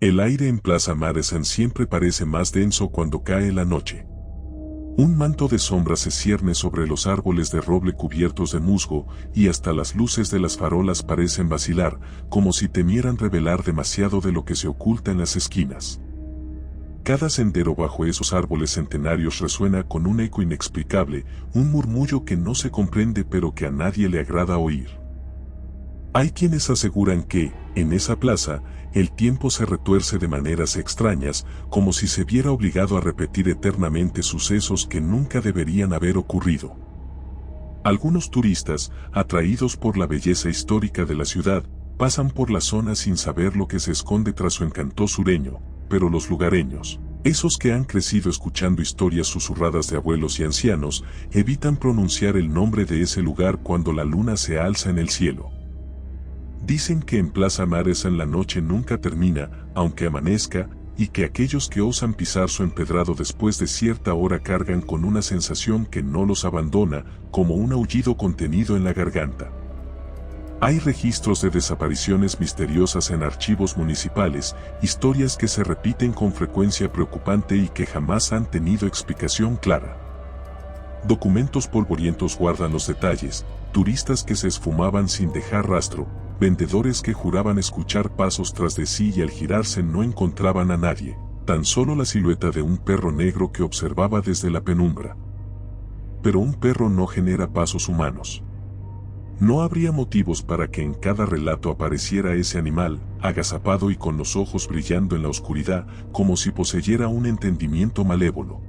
El aire en Plaza Madison siempre parece más denso cuando cae la noche. Un manto de sombra se cierne sobre los árboles de roble cubiertos de musgo, y hasta las luces de las farolas parecen vacilar, como si temieran revelar demasiado de lo que se oculta en las esquinas. Cada sendero bajo esos árboles centenarios resuena con un eco inexplicable, un murmullo que no se comprende pero que a nadie le agrada oír. Hay quienes aseguran que, en esa plaza, el tiempo se retuerce de maneras extrañas, como si se viera obligado a repetir eternamente sucesos que nunca deberían haber ocurrido. Algunos turistas, atraídos por la belleza histórica de la ciudad, pasan por la zona sin saber lo que se esconde tras su encanto sureño, pero los lugareños, esos que han crecido escuchando historias susurradas de abuelos y ancianos, evitan pronunciar el nombre de ese lugar cuando la luna se alza en el cielo. Dicen que en Plaza Madison la noche nunca termina, aunque amanezca, y que aquellos que osan pisar su empedrado después de cierta hora cargan con una sensación que no los abandona, como un aullido contenido en la garganta. Hay registros de desapariciones misteriosas en archivos municipales, historias que se repiten con frecuencia preocupante y que jamás han tenido explicación clara. Documentos polvorientos guardan los detalles, turistas que se esfumaban sin dejar rastro, vendedores que juraban escuchar pasos tras de sí y al girarse no encontraban a nadie, tan solo la silueta de un perro negro que observaba desde la penumbra. Pero un perro no genera pasos humanos. No habría motivos para que en cada relato apareciera ese animal, agazapado y con los ojos brillando en la oscuridad, como si poseyera un entendimiento malévolo.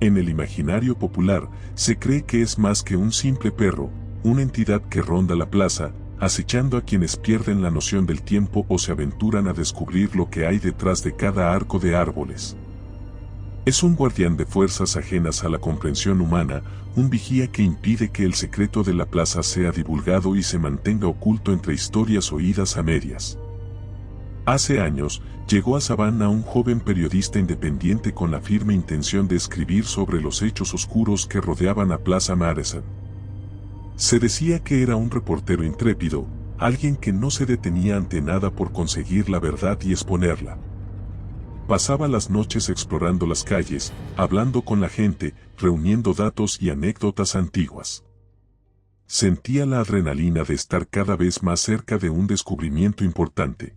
En el imaginario popular, se cree que es más que un simple perro, una entidad que ronda la plaza, acechando a quienes pierden la noción del tiempo o se aventuran a descubrir lo que hay detrás de cada arco de árboles. Es un guardián de fuerzas ajenas a la comprensión humana, un vigía que impide que el secreto de la plaza sea divulgado y se mantenga oculto entre historias oídas a medias. Hace años, llegó a Savannah un joven periodista independiente con la firme intención de escribir sobre los hechos oscuros que rodeaban a Plaza Madison. Se decía que era un reportero intrépido, alguien que no se detenía ante nada por conseguir la verdad y exponerla. Pasaba las noches explorando las calles, hablando con la gente, reuniendo datos y anécdotas antiguas. Sentía la adrenalina de estar cada vez más cerca de un descubrimiento importante.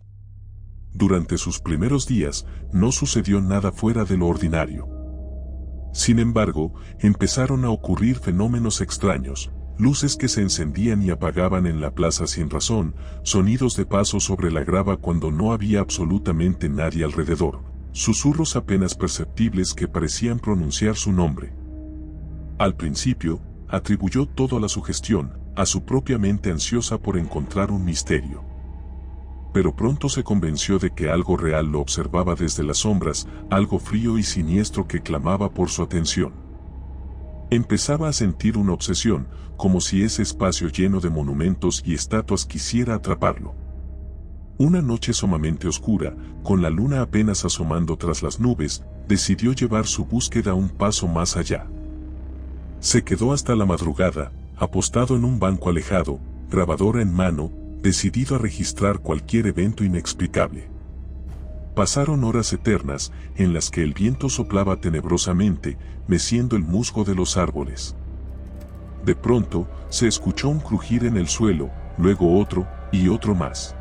Durante sus primeros días, no sucedió nada fuera de lo ordinario. Sin embargo, empezaron a ocurrir fenómenos extraños, luces que se encendían y apagaban en la plaza sin razón, sonidos de pasos sobre la grava cuando no había absolutamente nadie alrededor, susurros apenas perceptibles que parecían pronunciar su nombre. Al principio, atribuyó todo a la sugestión, a su propia mente ansiosa por encontrar un misterio. Pero pronto se convenció de que algo real lo observaba desde las sombras, algo frío y siniestro que clamaba por su atención. Empezaba a sentir una obsesión, como si ese espacio lleno de monumentos y estatuas quisiera atraparlo. Una noche sumamente oscura, con la luna apenas asomando tras las nubes, decidió llevar su búsqueda un paso más allá. Se quedó hasta la madrugada, apostado en un banco alejado, grabadora en mano, decidido a registrar cualquier evento inexplicable. Pasaron horas eternas, en las que el viento soplaba tenebrosamente, meciendo el musgo de los árboles. De pronto, se escuchó un crujir en el suelo, luego otro, y otro más.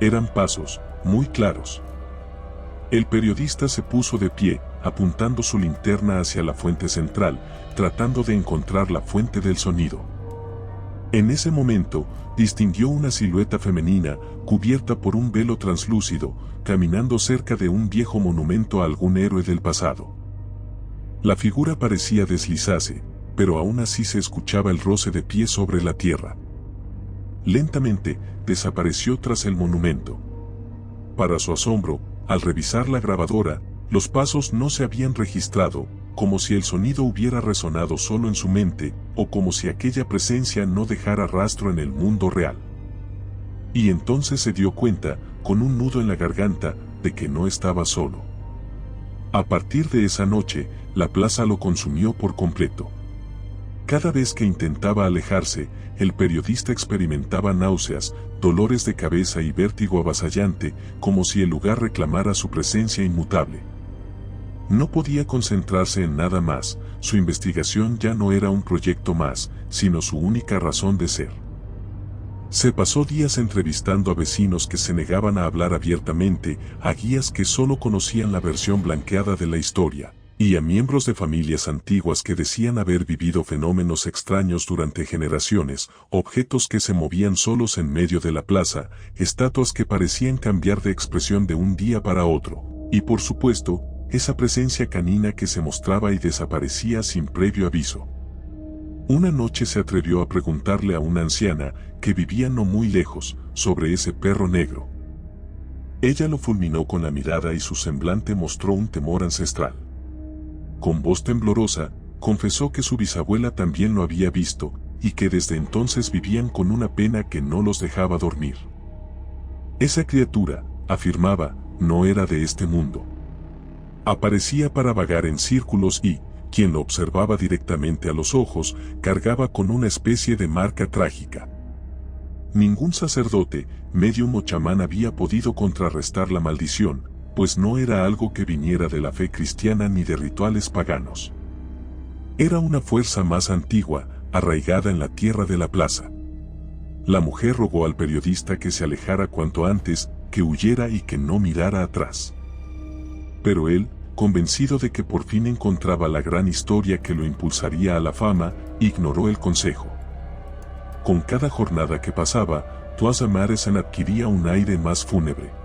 Eran pasos, muy claros. El periodista se puso de pie, apuntando su linterna hacia la fuente central, tratando de encontrar la fuente del sonido. En ese momento, distinguió una silueta femenina, cubierta por un velo translúcido, caminando cerca de un viejo monumento a algún héroe del pasado. La figura parecía deslizarse, pero aún así se escuchaba el roce de pies sobre la tierra. Lentamente, desapareció tras el monumento. Para su asombro, al revisar la grabadora, los pasos no se habían registrado, como si el sonido hubiera resonado solo en su mente, o como si aquella presencia no dejara rastro en el mundo real. Y entonces se dio cuenta, con un nudo en la garganta, de que no estaba solo. A partir de esa noche, la plaza lo consumió por completo. Cada vez que intentaba alejarse, el periodista experimentaba náuseas, dolores de cabeza y vértigo avasallante, como si el lugar reclamara su presencia inmutable. No podía concentrarse en nada más, su investigación ya no era un proyecto más, sino su única razón de ser. Se pasó días entrevistando a vecinos que se negaban a hablar abiertamente, a guías que solo conocían la versión blanqueada de la historia, y a miembros de familias antiguas que decían haber vivido fenómenos extraños durante generaciones, objetos que se movían solos en medio de la plaza, estatuas que parecían cambiar de expresión de un día para otro, y por supuesto, esa presencia canina que se mostraba y desaparecía sin previo aviso. Una noche se atrevió a preguntarle a una anciana, que vivía no muy lejos, sobre ese perro negro. Ella lo fulminó con la mirada y su semblante mostró un temor ancestral. Con voz temblorosa, confesó que su bisabuela también lo había visto, y que desde entonces vivían con una pena que no los dejaba dormir. Esa criatura, afirmaba, no era de este mundo. Aparecía para vagar en círculos y, quien lo observaba directamente a los ojos, cargaba con una especie de marca trágica. Ningún sacerdote, médium o chamán había podido contrarrestar la maldición, pues no era algo que viniera de la fe cristiana ni de rituales paganos. Era una fuerza más antigua, arraigada en la tierra de la plaza. La mujer rogó al periodista que se alejara cuanto antes, que huyera y que no mirara atrás. Pero él, convencido de que por fin encontraba la gran historia que lo impulsaría a la fama, ignoró el consejo. Con cada jornada que pasaba, Toisamaresan adquiría un aire más fúnebre.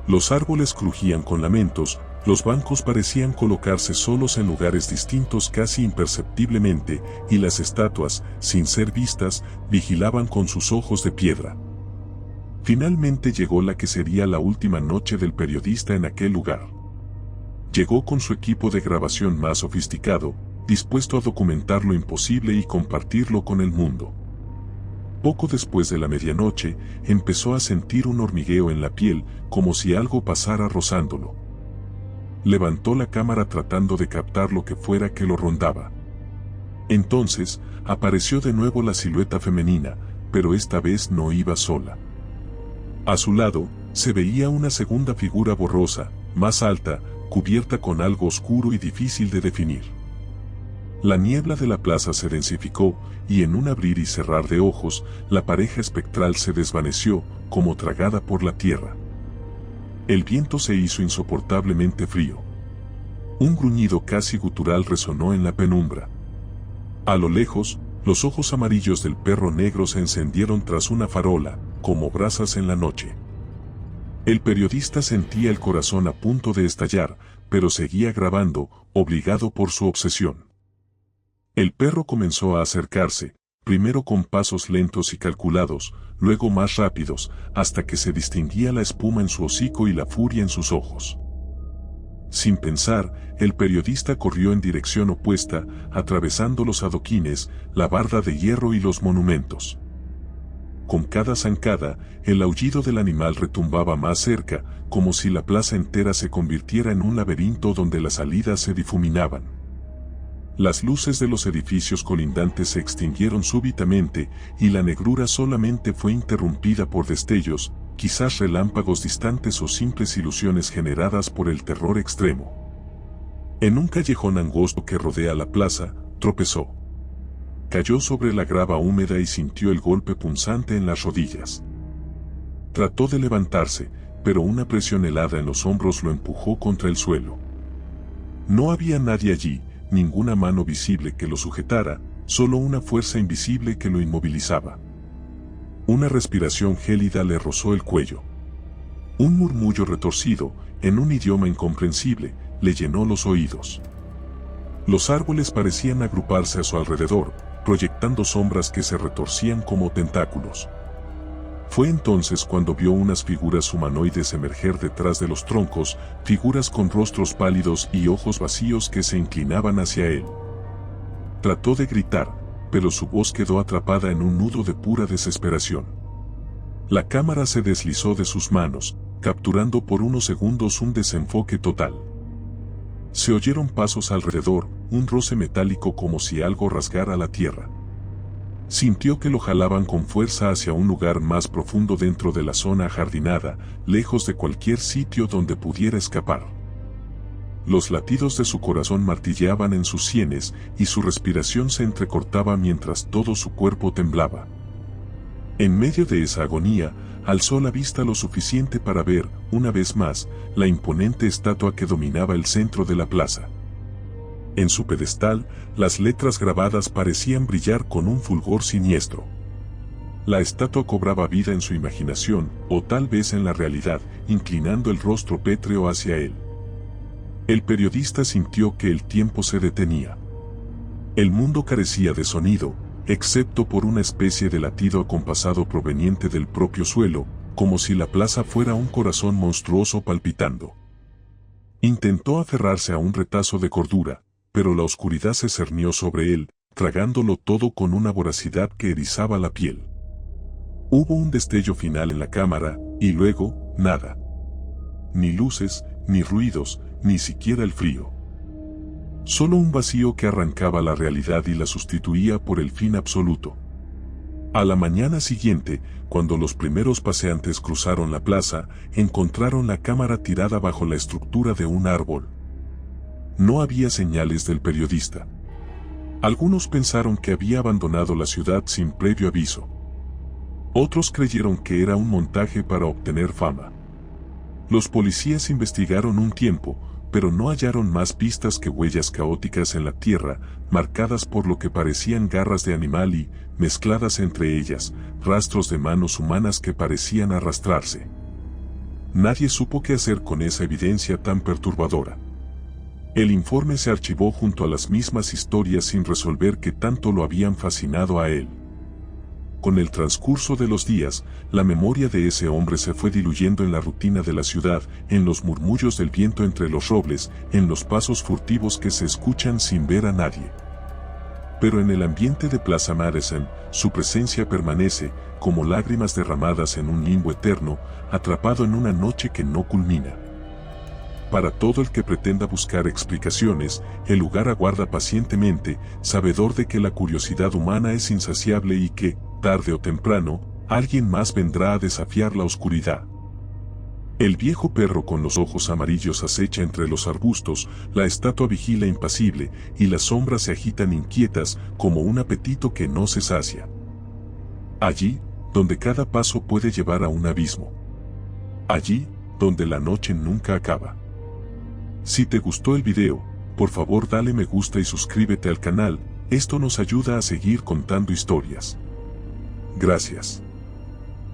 Los árboles crujían con lamentos, los bancos parecían colocarse solos en lugares distintos casi imperceptiblemente, y las estatuas, sin ser vistas, vigilaban con sus ojos de piedra. Finalmente llegó la que sería la última noche del periodista en aquel lugar. Llegó con su equipo de grabación más sofisticado, dispuesto a documentar lo imposible y compartirlo con el mundo. Poco después de la medianoche, empezó a sentir un hormigueo en la piel, como si algo pasara rozándolo. Levantó la cámara tratando de captar lo que fuera que lo rondaba. Entonces, apareció de nuevo la silueta femenina, pero esta vez no iba sola. A su lado, se veía una segunda figura borrosa, más alta, cubierta con algo oscuro y difícil de definir. La niebla de la plaza se densificó, y en un abrir y cerrar de ojos, la pareja espectral se desvaneció, como tragada por la tierra. El viento se hizo insoportablemente frío. Un gruñido casi gutural resonó en la penumbra. A lo lejos, los ojos amarillos del perro negro se encendieron tras una farola, como brasas en la noche. El periodista sentía el corazón a punto de estallar, pero seguía grabando, obligado por su obsesión. El perro comenzó a acercarse, primero con pasos lentos y calculados, luego más rápidos, hasta que se distinguía la espuma en su hocico y la furia en sus ojos. Sin pensar, el periodista corrió en dirección opuesta, atravesando los adoquines, la barda de hierro y los monumentos. Con cada zancada, el aullido del animal retumbaba más cerca, como si la plaza entera se convirtiera en un laberinto donde las salidas se difuminaban. Las luces de los edificios colindantes se extinguieron súbitamente, y la negrura solamente fue interrumpida por destellos, quizás relámpagos distantes o simples ilusiones generadas por el terror extremo. En un callejón angosto que rodea la plaza, tropezó. Cayó sobre la grava húmeda y sintió el golpe punzante en las rodillas. Trató de levantarse, pero una presión helada en los hombros lo empujó contra el suelo. No había nadie allí, ninguna mano visible que lo sujetara, solo una fuerza invisible que lo inmovilizaba. Una respiración gélida le rozó el cuello. Un murmullo retorcido, en un idioma incomprensible, le llenó los oídos. Los árboles parecían agruparse a su alrededor, proyectando sombras que se retorcían como tentáculos. Fue entonces cuando vio unas figuras humanoides emerger detrás de los troncos, figuras con rostros pálidos y ojos vacíos que se inclinaban hacia él. Trató de gritar, pero su voz quedó atrapada en un nudo de pura desesperación. La cámara se deslizó de sus manos, capturando por unos segundos un desenfoque total. Se oyeron pasos alrededor, un roce metálico como si algo rasgara la tierra. Sintió que lo jalaban con fuerza hacia un lugar más profundo dentro de la zona ajardinada, lejos de cualquier sitio donde pudiera escapar. Los latidos de su corazón martilleaban en sus sienes y su respiración se entrecortaba mientras todo su cuerpo temblaba. En medio de esa agonía, alzó la vista lo suficiente para ver, una vez más, la imponente estatua que dominaba el centro de la plaza. En su pedestal, las letras grabadas parecían brillar con un fulgor siniestro. La estatua cobraba vida en su imaginación, o tal vez en la realidad, inclinando el rostro pétreo hacia él. El periodista sintió que el tiempo se detenía. El mundo carecía de sonido, excepto por una especie de latido acompasado proveniente del propio suelo, como si la plaza fuera un corazón monstruoso palpitando. Intentó aferrarse a un retazo de cordura, pero la oscuridad se cernió sobre él, tragándolo todo con una voracidad que erizaba la piel. Hubo un destello final en la cámara, y luego, nada. Ni luces, ni ruidos, ni siquiera el frío. Solo un vacío que arrancaba la realidad y la sustituía por el fin absoluto. A la mañana siguiente, cuando los primeros paseantes cruzaron la plaza, encontraron la cámara tirada bajo la estructura de un árbol. No había señales del periodista. Algunos pensaron que había abandonado la ciudad sin previo aviso. Otros creyeron que era un montaje para obtener fama. Los policías investigaron un tiempo, pero no hallaron más pistas que huellas caóticas en la tierra, marcadas por lo que parecían garras de animal y, mezcladas entre ellas, rastros de manos humanas que parecían arrastrarse. Nadie supo qué hacer con esa evidencia tan perturbadora. El informe se archivó junto a las mismas historias sin resolver que tanto lo habían fascinado a él. Con el transcurso de los días, la memoria de ese hombre se fue diluyendo en la rutina de la ciudad, en los murmullos del viento entre los robles, en los pasos furtivos que se escuchan sin ver a nadie. Pero en el ambiente de Plaza Madison, su presencia permanece, como lágrimas derramadas en un limbo eterno, atrapado en una noche que no culmina. Para todo el que pretenda buscar explicaciones, el lugar aguarda pacientemente, sabedor de que la curiosidad humana es insaciable y que, tarde o temprano, alguien más vendrá a desafiar la oscuridad. El viejo perro con los ojos amarillos acecha entre los arbustos, la estatua vigila impasible, y las sombras se agitan inquietas como un apetito que no se sacia. Allí, donde cada paso puede llevar a un abismo. Allí, donde la noche nunca acaba. Si te gustó el video, por favor dale me gusta y suscríbete al canal, esto nos ayuda a seguir contando historias. Gracias.